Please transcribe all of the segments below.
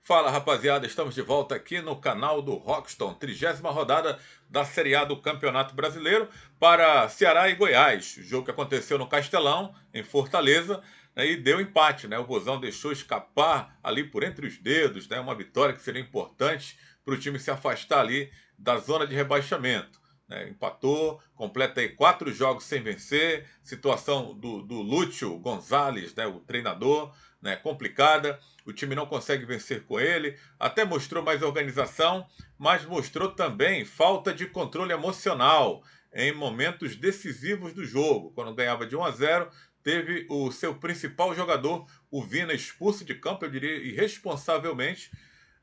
Fala rapaziada, estamos de volta aqui no canal do Rockston, 30ª rodada da Série A do Campeonato Brasileiro para Ceará e Goiás. O jogo que aconteceu no Castelão, em Fortaleza, né, e deu empate, né? O Vozão deixou escapar ali por entre os dedos, né? Uma vitória que seria importante para o time se afastar ali da zona de rebaixamento. Né? Empatou, completa aí 4 jogos sem vencer, situação do Lúcio Gonzalez, né? O treinador, né? Complicada. O time não consegue vencer com ele, até mostrou mais organização, mas mostrou também falta de controle emocional em momentos decisivos do jogo. Quando ganhava de 1-0, teve o seu principal jogador, o Vina, expulso de campo, eu diria irresponsavelmente,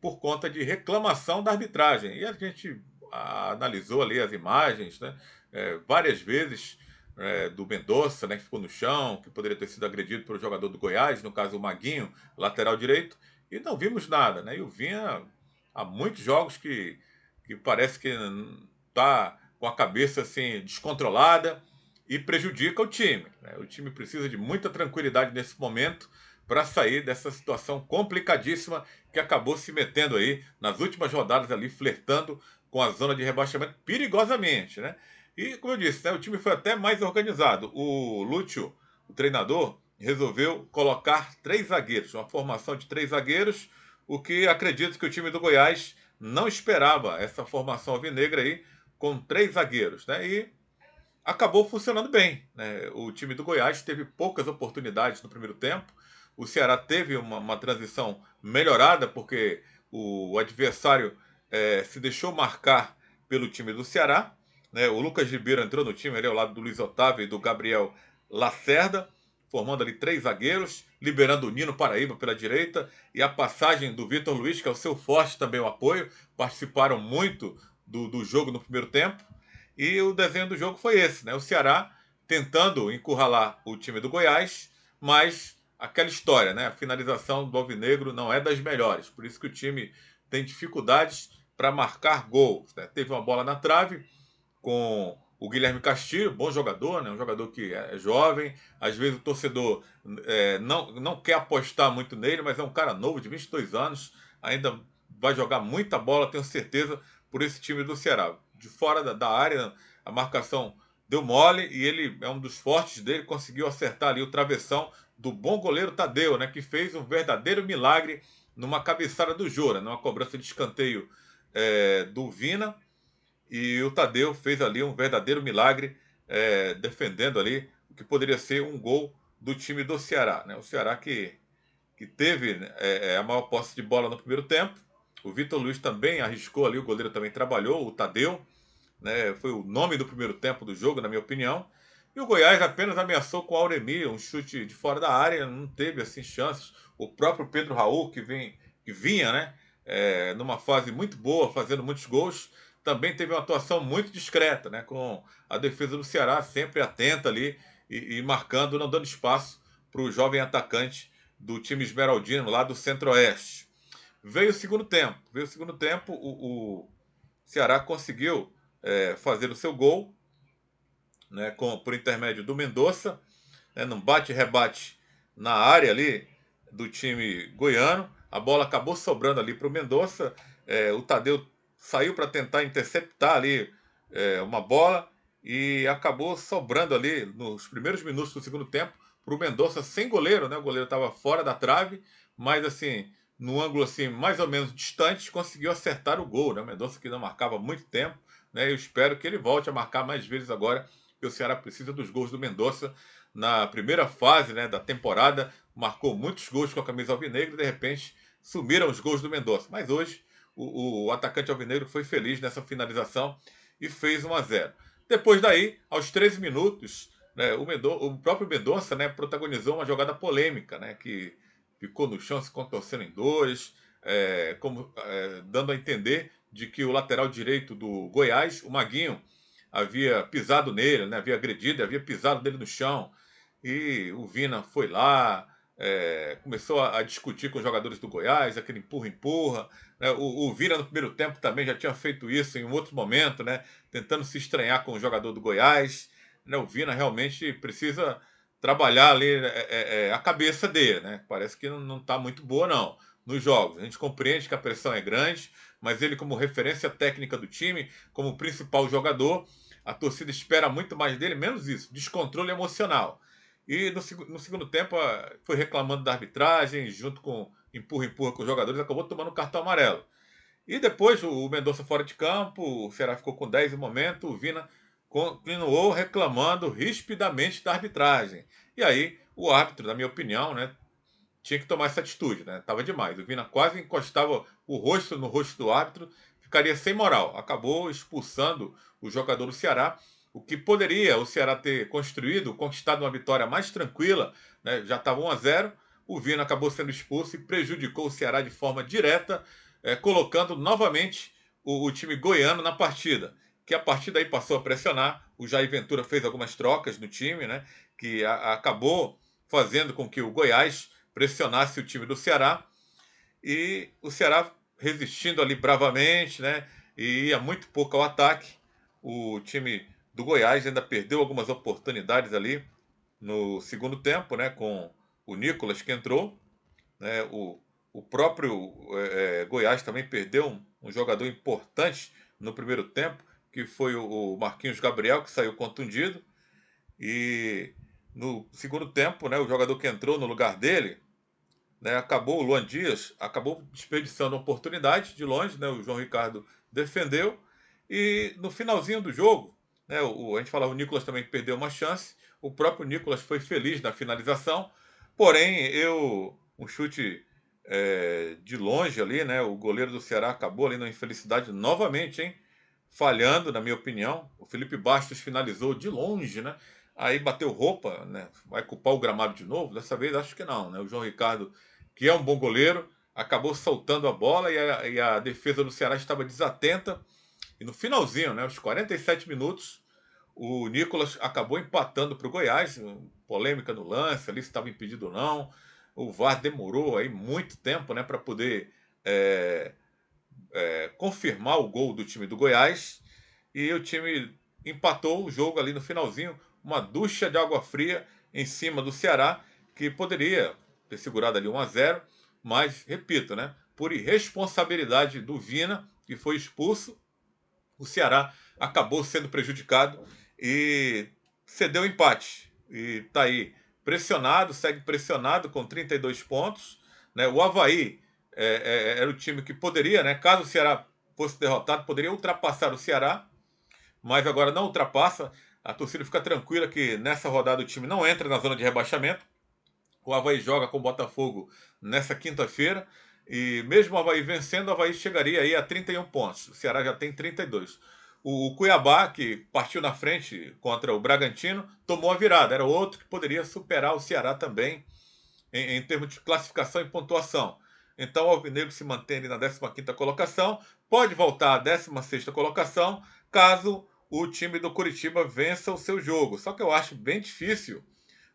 por conta de reclamação da arbitragem. E a gente analisou ali as imagens, né, várias vezes, do Mendonça, né, que ficou no chão, que poderia ter sido agredido pelo jogador do Goiás, no caso o Maguinho, lateral direito, e não vimos nada. Né? E o Vinha, há muitos jogos que parece que está com a cabeça assim, descontrolada e prejudica o time. Né? O time precisa de muita tranquilidade nesse momento para sair dessa situação complicadíssima que acabou se metendo aí nas últimas rodadas ali, flertando com a zona de rebaixamento perigosamente, né? E, como eu disse, né, o time foi até mais organizado. O Lúcio, o treinador, resolveu colocar 3 zagueiros, uma formação de 3 zagueiros, o que acredito que o time do Goiás não esperava essa formação alvinegra aí, com 3 zagueiros, né? E acabou funcionando bem, né? O time do Goiás teve poucas oportunidades no primeiro tempo. O Ceará teve uma transição melhorada, porque o adversário se deixou marcar pelo time do Ceará. Né? O Lucas Ribeiro entrou no time ali ao lado do Luiz Otávio e do Gabriel Lacerda, formando ali 3 zagueiros, liberando o Nino Paraíba pela direita e a passagem do Vitor Luiz, que é o seu forte também o apoio. Participaram muito do jogo no primeiro tempo. E o desenho do jogo foi esse, né? O Ceará tentando encurralar o time do Goiás, mas aquela história, né? A finalização do Alvinegro não é das melhores, por isso que o time tem dificuldades para marcar gols. Né? Teve uma bola na trave com o Guilherme Castilho, bom jogador, né? Um jogador que é jovem, às vezes o torcedor não quer apostar muito nele, mas é um cara novo, de 22 anos, ainda vai jogar muita bola, tenho certeza, por esse time do Ceará. De fora da área, a marcação deu mole e ele é um dos fortes dele, conseguiu acertar ali o travessão do bom goleiro Tadeu, né? Que fez um verdadeiro milagre numa cabeçada do Jora, numa cobrança de escanteio do Vina, e o Tadeu fez ali um verdadeiro milagre, defendendo ali o que poderia ser um gol do time do Ceará. Né? O Ceará que teve a maior posse de bola no primeiro tempo. O Vitor Luiz também arriscou ali, o goleiro também trabalhou, o Tadeu, né, foi o nome do primeiro tempo do jogo, na minha opinião. E o Goiás apenas ameaçou com o Auremir, um chute de fora da área, não teve assim chances. O próprio Pedro Raul, que vinha, né, numa fase muito boa, fazendo muitos gols, também teve uma atuação muito discreta, né, com a defesa do Ceará sempre atenta ali e marcando, não dando espaço para o jovem atacante do time esmeraldino lá do Centro-Oeste. Veio o segundo tempo, o Ceará conseguiu fazer o seu gol, né, por intermédio do Mendonça, né, num bate-rebate na área ali do time goiano. A bola acabou sobrando ali para o Mendonça. O Tadeu saiu para tentar interceptar ali uma bola e acabou sobrando ali nos primeiros minutos do segundo tempo para o Mendonça sem goleiro, né? O goleiro estava fora da trave, mas assim, no ângulo assim mais ou menos distante, conseguiu acertar o gol, né? O Mendonça que não marcava há muito tempo, né? Eu espero que ele volte a marcar mais vezes agora, que o Ceará precisa dos gols do Mendonça. Na primeira fase, né, da temporada, marcou muitos gols com a camisa alvinegra e de repente sumiram os gols do Mendonça. Mas hoje o atacante alvinegro foi feliz nessa finalização e fez 1-0. Depois daí, aos 13 minutos, né, o próprio Mendonça, né, protagonizou uma jogada polêmica, né, que ficou no chão se contorcendo em dores, dando a entender de que o lateral direito do Goiás, o Maguinho, havia pisado nele, né, havia agredido, havia pisado nele no chão. E o Vina foi lá, começou a discutir com os jogadores do Goiás, aquele empurra-empurra. Né? O Vina no primeiro tempo também já tinha feito isso em um outro momento, né? Tentando se estranhar com o jogador do Goiás. Né? O Vina realmente precisa trabalhar ali a cabeça dele. Né? Parece que não está muito boa, não. nos jogos. A gente compreende que a pressão é grande, mas ele, como referência técnica do time, como principal jogador, a torcida espera muito mais dele, menos isso, descontrole emocional. E no segundo tempo foi reclamando da arbitragem, junto com empurra com os jogadores, acabou tomando cartão amarelo. E depois o Mendonça fora de campo, o Ceará ficou com 10 no momento, o Vina continuou reclamando rispidamente da arbitragem. E aí o árbitro, na minha opinião, né, tinha que tomar essa atitude, né? Tava demais. O Vina quase encostava o rosto no rosto do árbitro, ficaria sem moral. Acabou expulsando o jogador do Ceará, o que poderia o Ceará ter construído, conquistado uma vitória mais tranquila, né? Já estava 1-0. O Vina acabou sendo expulso e prejudicou o Ceará de forma direta, colocando novamente o time goiano na partida. Que a partir daí passou a pressionar. O Jair Ventura fez algumas trocas no time, né? Que acabou fazendo com que o Goiás pressionasse o time do Ceará e o Ceará resistindo ali bravamente, né? E ia muito pouco ao ataque. O time do Goiás ainda perdeu algumas oportunidades ali no segundo tempo, né? Com o Nicolas que entrou, né? O próprio Goiás também perdeu um jogador importante no primeiro tempo, que foi o Marquinhos Gabriel, que saiu contundido. E no segundo tempo, né, o jogador que entrou no lugar dele, né, o Luan Dias acabou desperdiçando a oportunidade de longe, né, o João Ricardo defendeu, e no finalzinho do jogo, né, a gente falava, o Nicolas também perdeu uma chance, o próprio Nicolas foi feliz na finalização, porém, um chute de longe ali, né, o goleiro do Ceará acabou ali na infelicidade novamente, hein, falhando, na minha opinião. O Felipe Bastos finalizou de longe, né? Aí bateu roupa, né? Vai culpar o gramado de novo? Dessa vez acho que não, né? O João Ricardo, que é um bom goleiro, acabou soltando a bola e a defesa do Ceará estava desatenta. E no finalzinho, né? Os 47 minutos, o Nicolas acabou empatando para o Goiás. Polêmica no lance, ali se estava impedido ou não. O VAR demorou aí muito tempo, né? Para poder é, confirmar o gol do time do Goiás e o time empatou o jogo ali no finalzinho, uma ducha de água fria em cima do Ceará, que poderia ter segurado ali 1-0, mas, repito, né, por irresponsabilidade do Vina, que foi expulso, o Ceará acabou sendo prejudicado e cedeu o empate. E está aí pressionado, segue pressionado com 32 pontos. Né? O Avaí era o time que poderia, né, caso o Ceará fosse derrotado, poderia ultrapassar o Ceará, mas agora não ultrapassa. A torcida fica tranquila que nessa rodada o time não entra na zona de rebaixamento. O Avaí joga com o Botafogo nessa quinta-feira. E mesmo o Avaí vencendo, o Avaí chegaria aí a 31 pontos. O Ceará já tem 32. O Cuiabá, que partiu na frente contra o Bragantino, tomou a virada. Era outro que poderia superar o Ceará também em termos de classificação e pontuação. Então o Alvinegro se mantém ali na 15ª colocação, pode voltar à 16ª colocação, caso o time do Curitiba vença o seu jogo. Só que eu acho bem difícil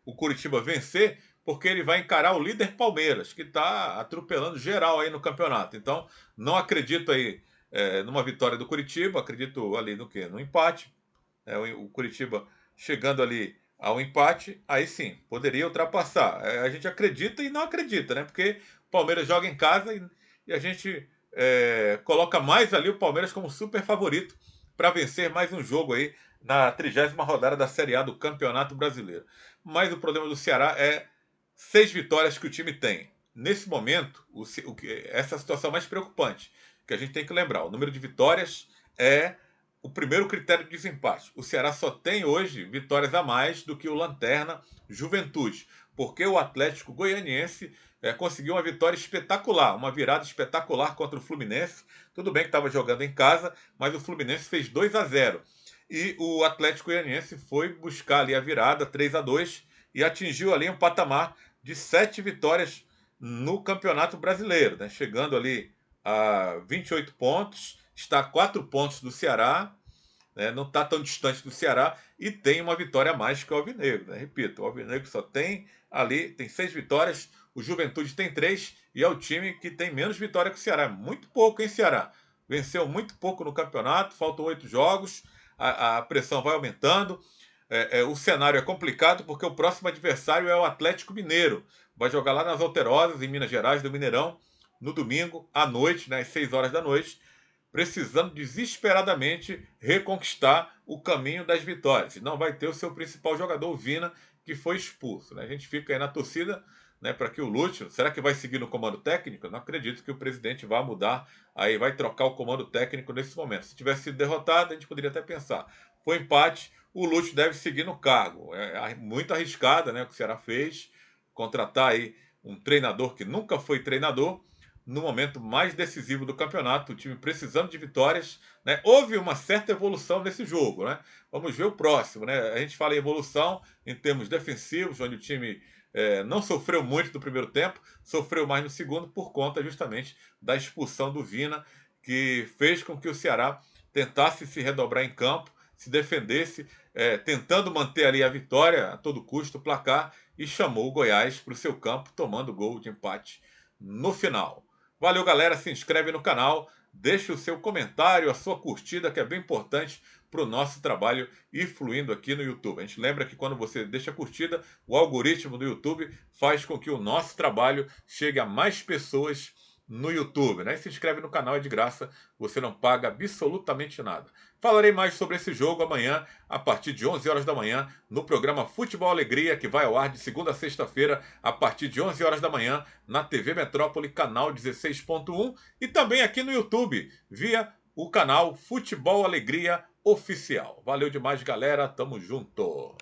o Curitiba vencer, porque ele vai encarar o líder Palmeiras, que está atropelando geral aí no campeonato. Então, não acredito aí numa vitória do Curitiba, acredito ali no quê? No empate. O Curitiba chegando ali ao empate, aí sim, poderia ultrapassar. A gente acredita e não acredita, né? Porque o Palmeiras joga em casa e a gente coloca mais ali o Palmeiras como super favorito para vencer mais um jogo aí na 30ª rodada da Série A do Campeonato Brasileiro. Mas o problema do Ceará é 6 vitórias que o time tem. Nesse momento, essa é a situação mais preocupante, que a gente tem que lembrar. O número de vitórias é o primeiro critério de desempate. O Ceará só tem hoje vitórias a mais do que o Lanterna Juventude, porque o Atlético Goianiense conseguiu uma vitória espetacular, uma virada espetacular contra o Fluminense. Tudo bem que estava jogando em casa, mas o Fluminense fez 2-0. E o Atlético Goianiense foi buscar ali a virada 3-2 e atingiu ali um patamar de 7 vitórias no Campeonato Brasileiro, né? Chegando ali a 28 pontos, está a 4 pontos do Ceará, né? Não está tão distante do Ceará e tem uma vitória a mais que o Alvinegro. Né? Repito, o Alvinegro só tem ali, tem 6 vitórias, o Juventude tem 3 e é o time que tem menos vitória que o Ceará. Muito pouco, hein, Ceará? Venceu muito pouco no campeonato, faltam 8 jogos, a pressão vai aumentando. O cenário é complicado porque o próximo adversário é o Atlético Mineiro. Vai jogar lá nas Alterosas, em Minas Gerais, do Mineirão. no domingo à noite, né, às 6 horas da noite, precisando desesperadamente reconquistar o caminho das vitórias. E não vai ter o seu principal jogador, o Vina, que foi expulso, né? A gente fica aí na torcida, né, para que o Lúcio, será que vai seguir no comando técnico? Eu não acredito que o presidente vá mudar, aí vai trocar o comando técnico nesse momento. Se tivesse sido derrotado, a gente poderia até pensar. Foi empate, o Lúcio deve seguir no cargo. É muito arriscada, né, o que o Ceará fez, contratar aí um treinador que nunca foi treinador no momento mais decisivo do campeonato, o time precisando de vitórias, né? Houve uma certa evolução nesse jogo, né? Vamos ver o próximo, né? A gente fala em evolução em termos defensivos, onde o time não sofreu muito no primeiro tempo, sofreu mais no segundo por conta justamente da expulsão do Vina, que fez com que o Ceará tentasse se redobrar em campo, se defendesse, tentando manter ali a vitória a todo custo, o placar, e chamou o Goiás para o seu campo, tomando gol de empate no final. Valeu, galera. Se inscreve no canal, deixa o seu comentário, a sua curtida, que é bem importante para o nosso trabalho ir fluindo aqui no YouTube. A gente lembra que quando você deixa a curtida, o algoritmo do YouTube faz com que o nosso trabalho chegue a mais pessoas no YouTube, né? E se inscreve no canal, é de graça, você não paga absolutamente nada. Falarei mais sobre esse jogo amanhã, a partir de 11 horas da manhã, no programa Futebol Alegria, que vai ao ar de segunda a sexta-feira, a partir de 11 horas da manhã, na TV Metrópole, canal 16.1, e também aqui no YouTube, via o canal Futebol Alegria Oficial. Valeu demais, galera. Tamo junto.